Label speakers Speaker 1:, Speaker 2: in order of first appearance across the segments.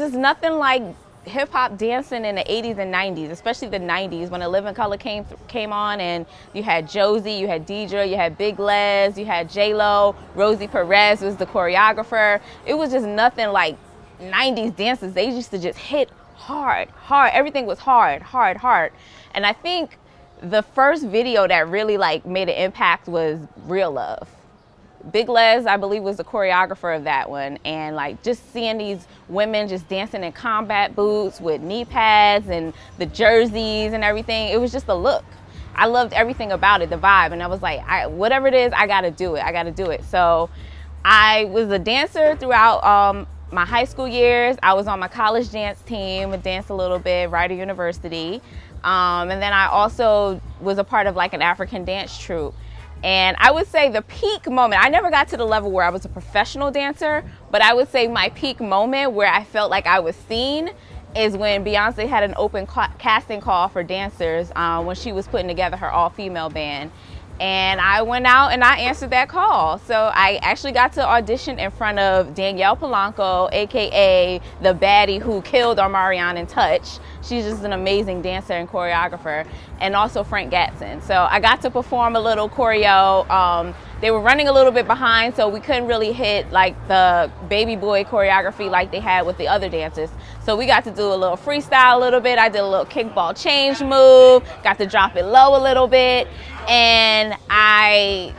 Speaker 1: just nothing like hip hop dancing in the 80s and 90s, especially the 90s when A Living Color came on, and you had Josie, you had Deidre, you had Big Les, you had J-Lo, Rosie Perez was the choreographer. It was just nothing like 90s dances. They used to just hit hard. Everything was hard. And I think the first video that really like made an impact was Real Love. Big Les, I believe, was the choreographer of that one, and like just seeing these women just dancing in combat boots with knee pads and the jerseys and everything, it was just a look. I loved everything about it, the vibe, and I was like, whatever it is, I gotta do it. So I was a dancer throughout my high school years. I was on my college dance team, I danced a little bit, Rider University, and then I also was a part of like an African dance troupe. And I would say the peak moment, I never got to the level where I was a professional dancer, but I would say my peak moment where I felt like I was seen is when Beyonce had an open casting call for dancers when she was putting together her all-female band. And I went out and I answered that call. So I actually got to audition in front of Danielle Polanco, AKA the baddie who killed Omarion in Touch. She's just an amazing dancer and choreographer, and also Frank Gatson. So I got to perform a little choreo. They were running a little bit behind, so we couldn't really hit like the baby boy choreography like they had with the other dancers. So we got to do a little freestyle a little bit. I did a little kickball change move, got to drop it low a little bit, and I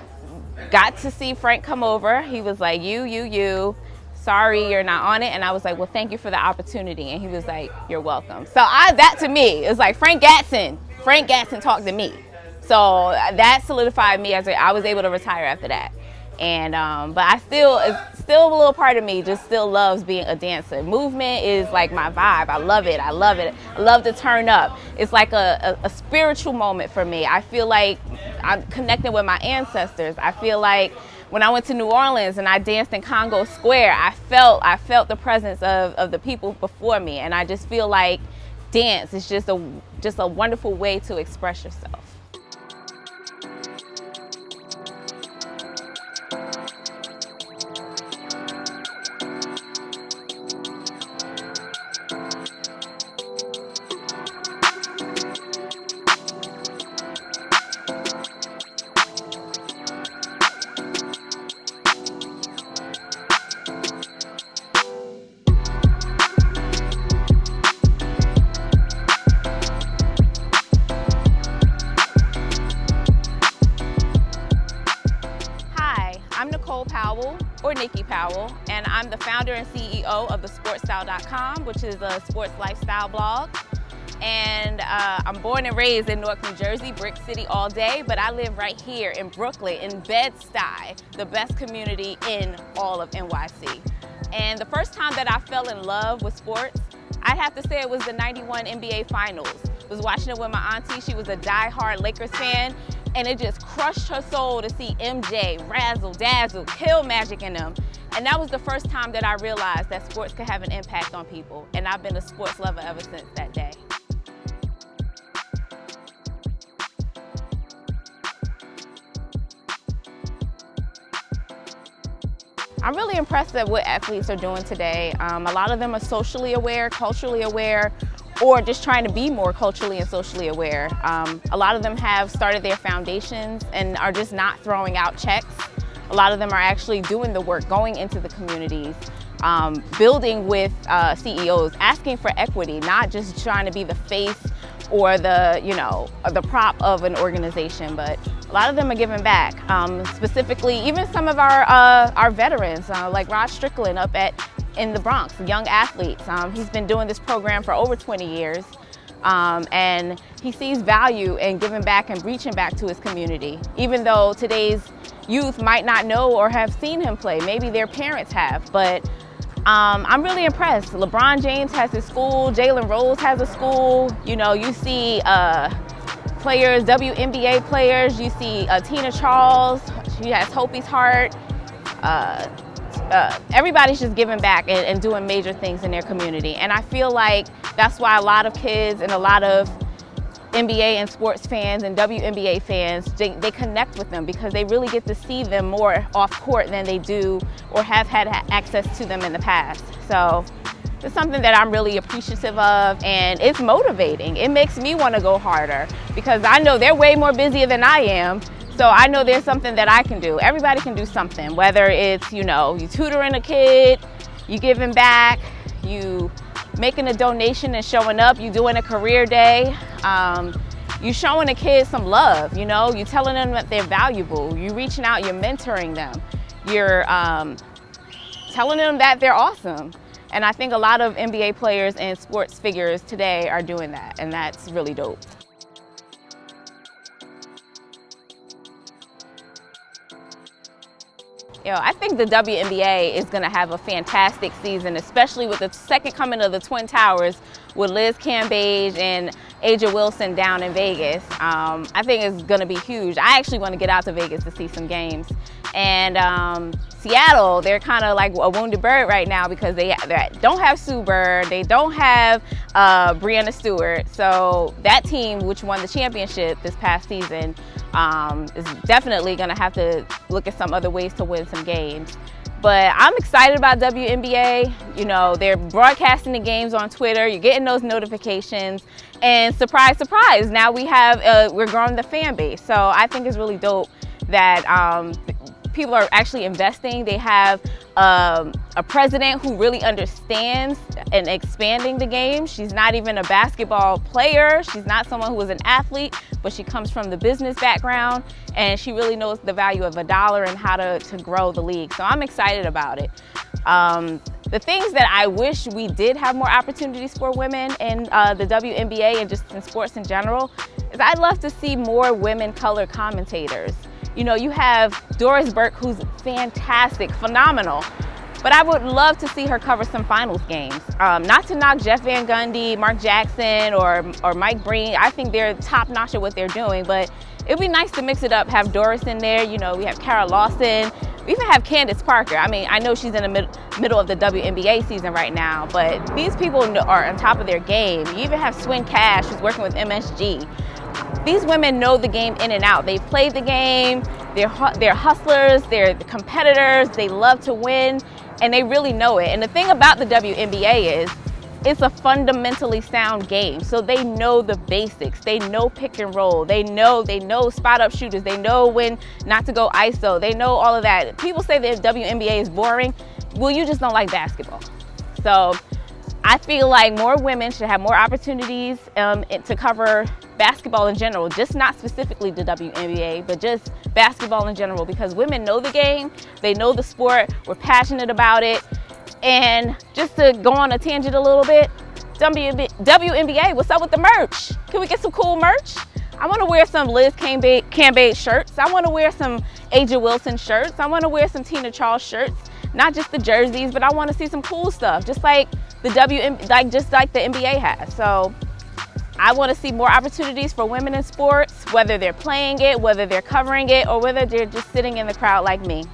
Speaker 1: got to see Frank come over. He was like, you, sorry you're not on it. And I was like, well, thank you for the opportunity. And he was like, you're welcome. So that to me is like Frank Gatson talked to me. So that solidified me as I was able to retire after that. And but it's still a little part of me just still loves being a dancer. Movement is like my vibe. I love it. I love to turn up. It's like a spiritual moment for me. I feel like I'm connecting with my ancestors. I feel like when I went to New Orleans and I danced in Congo Square, I felt the presence of the people before me, and I just feel like dance is just a wonderful way to express yourself. Powell, or Nikki Powell, and I'm the founder and CEO of thesportstyle.com, which is a sports lifestyle blog. And I'm born and raised in Newark, New Jersey, Brick City all day, but I live right here in Brooklyn, in Bed-Stuy, the best community in all of NYC. And the first time that I fell in love with sports, I'd have to say it was the '91 NBA Finals. I was watching it with my auntie. She was a die-hard Lakers fan, and it just crushed her soul to see MJ, razzle, dazzle, kill Magic in them. And that was the first time that I realized that sports could have an impact on people. And I've been a sports lover ever since that day. I'm really impressed at what athletes are doing today. A lot of them are socially aware, culturally aware, or just trying to be more culturally and socially aware. A lot of them have started their foundations and are just not throwing out checks. A lot of them are actually doing the work, going into the communities, building with CEOs, asking for equity, not just trying to be the face or the prop of an organization, but a lot of them are giving back. Specifically, even some of our veterans, like Rod Strickland up in the Bronx, young athletes. He's been doing this program for over 20 years, and he sees value in giving back and reaching back to his community. Even though today's youth might not know or have seen him play, maybe their parents have, but I'm really impressed. LeBron James has his school, Jalen Rose has a school. You see players, WNBA players, you see Tina Charles, she has Hopi's Heart. Everybody's just giving back and doing major things in their community. And I feel like that's why a lot of kids and a lot of NBA and sports fans and WNBA fans, they connect with them because they really get to see them more off court than they do or have had access to them in the past. So it's something that I'm really appreciative of, and it's motivating. It makes me want to go harder because I know they're way more busy than I am. So I know there's something that I can do. Everybody can do something, whether it's, you tutoring a kid, you giving back, you making a donation and showing up, you doing a career day, you showing a kid some love, you telling them that they're valuable, you reaching out, you're mentoring them, you're telling them that they're awesome. And I think a lot of NBA players and sports figures today are doing that, and that's really dope. I think the WNBA is going to have a fantastic season, especially with the second coming of the Twin Towers with Liz Cambage and A'ja Wilson down in Vegas. I think it's going to be huge. I actually want to get out to Vegas to see some games. And Seattle, they're kind of like a wounded bird right now because they don't have Sue Bird, they don't have Breanna Stewart. So that team, which won the championship this past season, is definitely going to have to look at some other ways to win some games. But I'm excited about WNBA. They're broadcasting the games on Twitter. You're getting those notifications. And surprise, surprise, now we're growing the fan base. So I think it's really dope that people are actually investing. They have a president who really understands and expanding the game. She's not even a basketball player. She's not someone who is an athlete, but she comes from the business background, and she really knows the value of $1 and how to grow the league. So I'm excited about it. The things that I wish we did have more opportunities for women in the WNBA and just in sports in general is I'd love to see more women color commentators. You have Doris Burke, who's fantastic, phenomenal, but I would love to see her cover some finals games. Not to knock Jeff Van Gundy, Mark Jackson, or Mike Breen. I think they're top notch at what they're doing, but it'd be nice to mix it up, have Doris in there. We have Kara Lawson. We even have Candace Parker. I mean, I know she's in the middle of the WNBA season right now, but these people are on top of their game. You even have Swin Cash, who's working with MSG. These women know the game in and out. They've played the game, they're hustlers, they're competitors, they love to win, and they really know it. And the thing about the WNBA is it's a fundamentally sound game. So they know the basics. They know pick and roll. They know spot up shooters. They know when not to go ISO. They know all of that. People say that WNBA is boring. Well, you just don't like basketball. So I feel like more women should have more opportunities to cover basketball in general, just not specifically the WNBA, but just basketball in general, because women know the game, they know the sport, we're passionate about it. And just to go on a tangent a little bit, WNBA, what's up with the merch? Can we get some cool merch? I want to wear some Liz Cambage shirts. I want to wear some A'ja Wilson shirts. I want to wear some Tina Charles shirts. Not just the jerseys, but I want to see some cool stuff, just like the NBA has. So I want to see more opportunities for women in sports, whether they're playing it, whether they're covering it, or whether they're just sitting in the crowd like me.